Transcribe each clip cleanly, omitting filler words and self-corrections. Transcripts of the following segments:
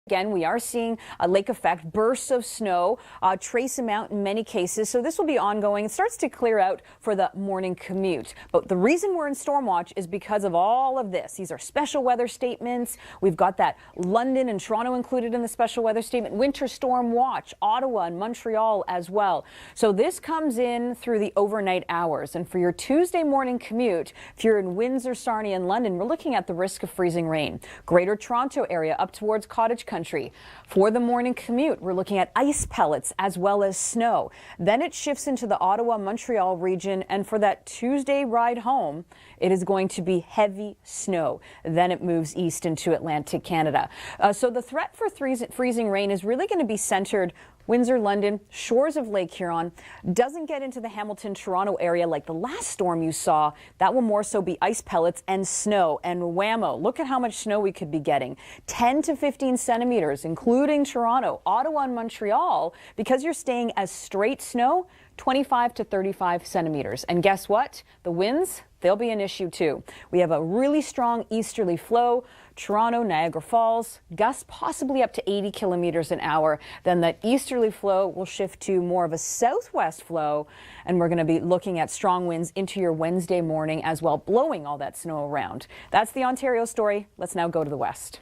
Again, we are seeing a lake effect, bursts of snow, trace amount in many cases. So this will be ongoing. It starts to clear out for the morning commute. But the reason we're in storm watch is because of all of this. These are special weather statements. We've got that London and Toronto included in the special weather statement, winter storm watch, Ottawa and Montreal as well. So this comes in through the overnight hours. And for your Tuesday morning commute, if you're in Windsor, Sarnia and London, we're looking at the risk of freezing rain. Greater Toronto area up towards Cottage Country. For the morning commute, we're looking at ice pellets as well as snow. Then it shifts into the Ottawa-Montreal region, and for that Tuesday ride home, it is going to be heavy snow. Then it moves east into Atlantic Canada. So the threat for freezing rain is really going to be centered Windsor, London, shores of Lake Huron. Doesn't get into the Hamilton, Toronto area like the last storm you saw. That will more so be ice pellets and snow. And whammo, look at how much snow we could be getting. 10 to 15 centimeters, including Toronto, Ottawa and Montreal. Because you're staying as straight snow, 25 to 35 centimeters. And guess what? The winds, they'll be an issue too. We have a really strong easterly flow. Toronto, Niagara Falls, gusts possibly up to 80 kilometers an hour. Then that easterly flow will shift to more of a southwest flow, and we're going to be looking at strong winds into your Wednesday morning as well, blowing all that snow around. That's the Ontario story. Let's now go to the west.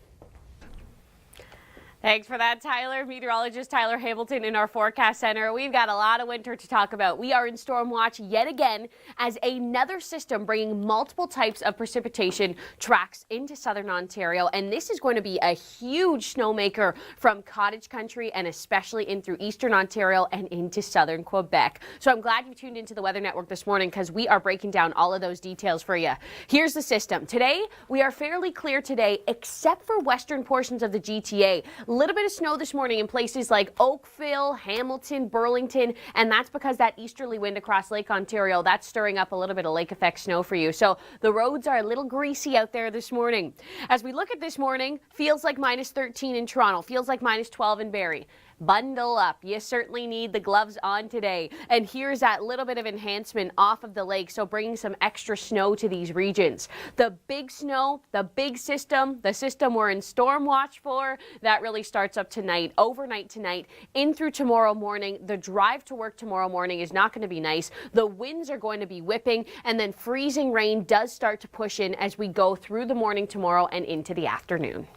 Thanks for that, Tyler. Meteorologist Tyler Hamilton in our forecast center. We've got a lot of winter to talk about. We are in storm watch yet again as another system bringing multiple types of precipitation tracks into southern Ontario. And this is going to be a huge snowmaker from Cottage Country and especially in through eastern Ontario and into southern Quebec. So I'm glad you tuned into the Weather Network this morning because we are breaking down all of those details for you. Here's the system. Today, we are fairly clear today except for western portions of the GTA. Little bit of snow this morning in places like Oakville, Hamilton, Burlington, and that's because that easterly wind across Lake Ontario, that's stirring up a little bit of lake effect snow for you. So the roads are a little greasy out there this morning. As we look at this morning, feels like minus 13 in Toronto, feels like minus 12 in Barrie. Bundle up. You certainly need the gloves on today. And here's that little bit of enhancement off of the lake, so bringing some extra snow to these regions. The big snow, the big system, the system we're in storm watch for, that really starts up tonight, overnight tonight, in through tomorrow morning. The drive to work tomorrow morning is not going to be nice. The winds are going to be whipping, and then freezing rain does start to push in as we go through the morning tomorrow and into the afternoon.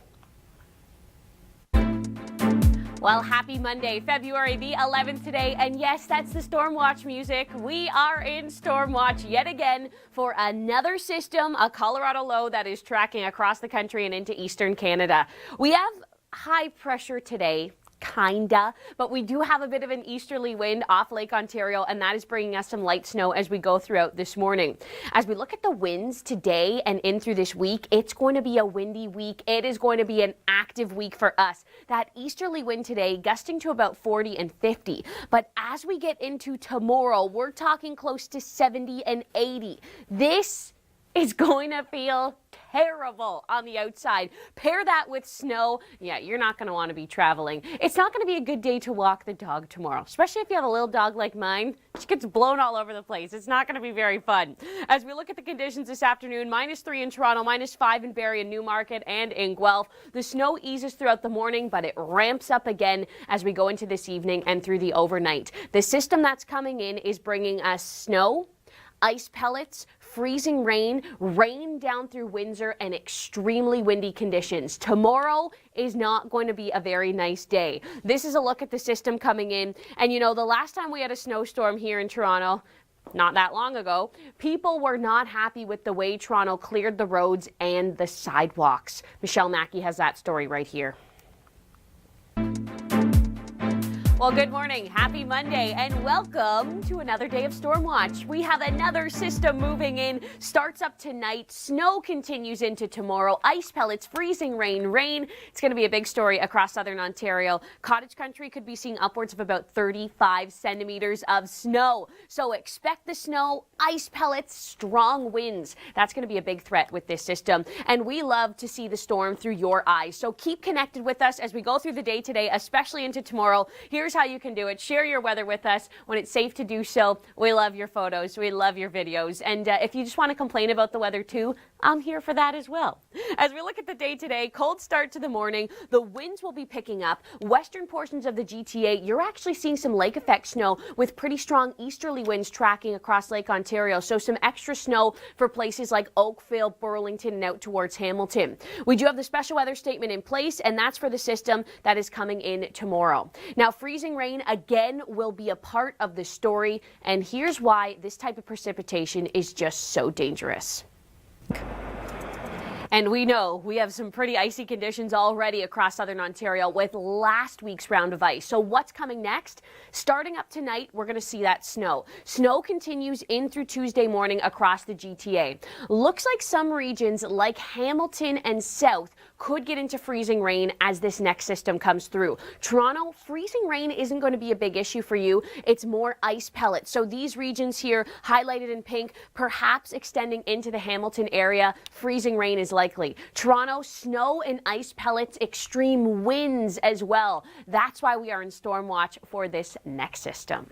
Well, happy Monday, February the 11th today, and yes, that's the Storm Watch music. We are in Storm Watch yet again for another system, a Colorado low that is tracking across the country and into eastern Canada. We have high pressure today. Kinda, but we do have a bit of an easterly wind off Lake Ontario, and that is bringing us some light snow as we go throughout this morning. As we look at the winds today and in through this week, it's going to be a windy week. It is going to be an active week for us. That easterly wind today gusting to about 40 and 50, but as we get into tomorrow, we're talking close to 70 and 80. This is going to feel terrible on the outside. Pair that with snow. Yeah, you're not going to want to be traveling. It's not going to be a good day to walk the dog tomorrow, especially if you have a little dog like mine. She gets blown all over the place. It's not going to be very fun. As we look at the conditions this afternoon, minus 3 in Toronto, minus 5 in Barrie and Newmarket and in Guelph. The snow eases throughout the morning, but it ramps up again as we go into this evening and through the overnight. The system that's coming in is bringing us snow, ice pellets, freezing rain, rain down through Windsor, and extremely windy conditions. Tomorrow is not going to be a very nice day. This is a look at the system coming in. And you know, the last time we had a snowstorm here in Toronto, not that long ago, people were not happy with the way Toronto cleared the roads and the sidewalks. Michelle Mackey has that story right here. Well, good morning. Happy Monday and welcome to another day of Storm Watch. We have another system moving in. Starts up tonight. Snow continues into tomorrow. Ice pellets, freezing rain, rain. It's going to be a big story across southern Ontario. Cottage Country could be seeing upwards of about 35 centimeters of snow. So expect the snow, ice pellets, strong winds. That's going to be a big threat with this system. And we love to see the storm through your eyes. So keep connected with us as we go through the day today, especially into tomorrow. Here's here's how you can do it. Share your weather with us when it's safe to do so. We love your photos. We love your videos. And if you just want to complain about the weather too, I'm here for that as well. As we look at the day today, cold start to the morning. The winds will be picking up. Western portions of the GTA, you're actually seeing some lake effect snow with pretty strong easterly winds tracking across Lake Ontario. So some extra snow for places like Oakville, Burlington, and out towards Hamilton. We do have the special weather statement in place, and that's for the system that is coming in tomorrow. Now, freezing rain again will be a part of the story, and here's why this type of precipitation is just so dangerous. And we know we have some pretty icy conditions already across southern Ontario with last week's round of ice. So what's coming next? Starting up tonight, we're going to see that snow. Snow continues in through Tuesday morning across the GTA. Looks like some regions like Hamilton and South could get into freezing rain as this next system comes through. Toronto, freezing rain isn't going to be a big issue for you. It's more ice pellets. So these regions here highlighted in pink, perhaps extending into the Hamilton area, freezing rain is likely. Toronto, snow and ice pellets, extreme winds as well. That's why we are in storm watch for this next system.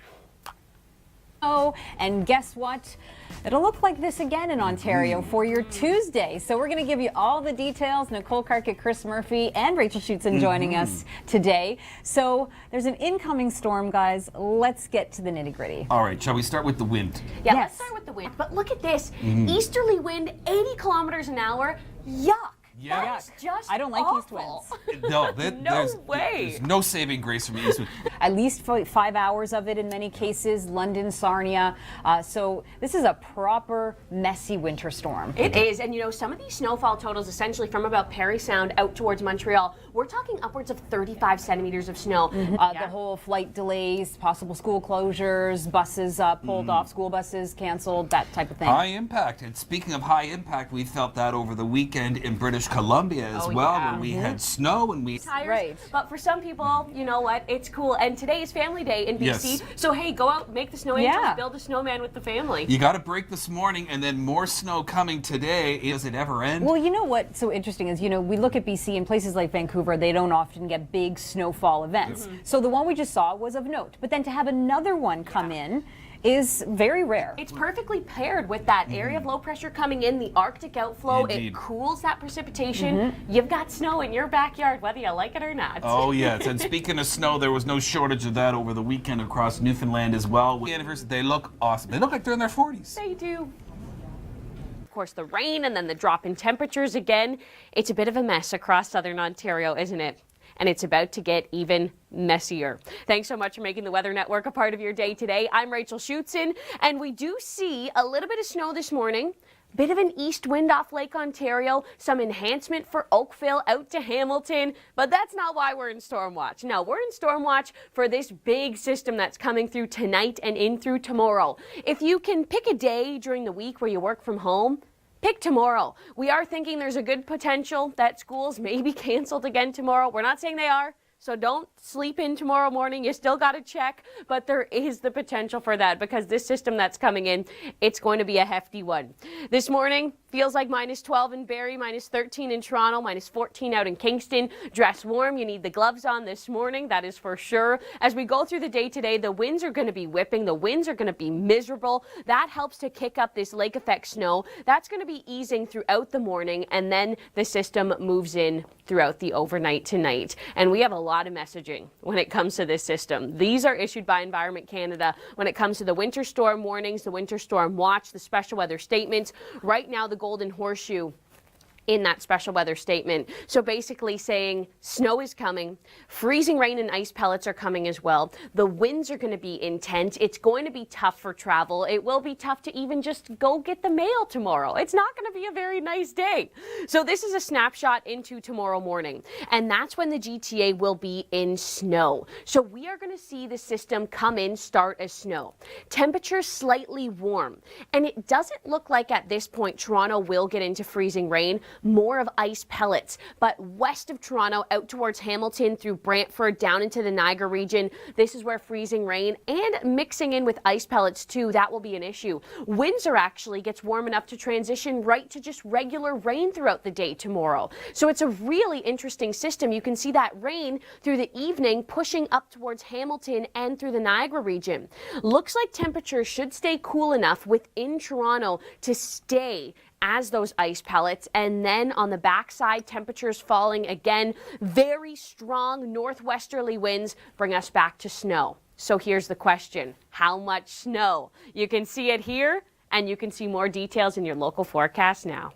Oh, and guess what? It'll look like this again in Ontario for your Tuesday. So we're going to give you all the details. Nicole Carkett, Chris Murphy, and Rachel Schutzen joining us today. So there's an incoming storm, guys. Let's get to the nitty-gritty. All right, shall we start with the wind? Yeah, Yes. let's start with the wind. But look at this. Easterly wind, 80 kilometers an hour. Yuck. Yeah. That's just I don't like east awful. winds. No, way. There's no saving grace from east wind. At least 5 hours of it in many cases. London, Sarnia. So this is a proper messy winter storm. It is, and you know, some of these snowfall totals essentially from about Parry Sound out towards Montreal, we're talking upwards of 35 centimeters of snow. The whole flight delays, possible school closures, buses pulled off, school buses canceled, that type of thing. High impact. And speaking of high impact, we felt that over the weekend in British Columbia as well, where we had snow and we... Tires, Right. But for some people, you know what, it's cool. And today is family day in BC. Yes. So hey, go out, make the snow angels, Yeah. build a snowman with the family. You got to break this morning, and then more snow coming today. Does it ever end? Well, you know what's so interesting is, we look at BC and places like Vancouver, they don't often get big snowfall events. So the one we just saw was of note. But then to have another one come in is very rare. It's perfectly paired with that area of low pressure coming in, the Arctic outflow. Indeed. It cools that precipitation. You've got snow in your backyard, whether you like it or not. Oh, yes. And speaking of snow, there was no shortage of that over the weekend across Newfoundland as well. They look awesome. They look like they're in their 40s. They do. Of course, the rain and then the drop in temperatures again. It's a bit of a mess across southern Ontario, isn't it? And it's about to get even messier. Thanks so much for making the Weather Network a part of your day today. I'm Rachel Schutzen, and we do see a little bit of snow this morning. Bit of an east wind off Lake Ontario, some enhancement for Oakville out to Hamilton, but that's not why we're in storm watch. No, we're in storm watch for this big system that's coming through tonight and in through tomorrow. If you can pick a day during the week where you work from home, pick tomorrow. We are thinking there's a good potential that schools may be canceled again tomorrow. We're not saying they are. So don't sleep in tomorrow morning. You still got to check, but there is the potential for that because this system that's coming in, it's going to be a hefty one. This morning feels like minus 12 in Barrie, minus 13 in Toronto, minus 14 out in Kingston. Dress warm. You need the gloves on this morning. That is for sure. As we go through the day today, the winds are going to be whipping. The winds are going to be miserable. That helps to kick up this lake effect snow. That's going to be easing throughout the morning, and then the system moves in throughout the overnight tonight. And we have a lot of messaging when it comes to this system. These are issued by Environment Canada when it comes to the winter storm warnings, the winter storm watch, the special weather statements. Right now, the Golden Horseshoe in that special weather statement. So basically saying snow is coming, freezing rain and ice pellets are coming as well. The winds are going to be intense. It's going to be tough for travel. It will be tough to even just go get the mail tomorrow. It's not going to be a very nice day. So this is a snapshot into tomorrow morning. And that's when the GTA will be in snow. So we are going to see the system come in, start as snow. Temperatures slightly warm. And it doesn't look like at this point Toronto will get into freezing rain. more of ice pellets. But west of Toronto, out towards Hamilton, through Brantford, down into the Niagara region, this is where freezing rain and mixing in with ice pellets too, that will be an issue. Windsor actually gets warm enough to transition right to just regular rain throughout the day tomorrow. So it's a really interesting system. You can see that rain through the evening pushing up towards Hamilton and through the Niagara region. Looks like temperatures should stay cool enough within Toronto to stay as those ice pellets, and then on the backside, temperatures falling again. Very strong northwesterly winds bring us back to snow. So here's the question: how much snow? You can see it here, and you can see more details in your local forecast now.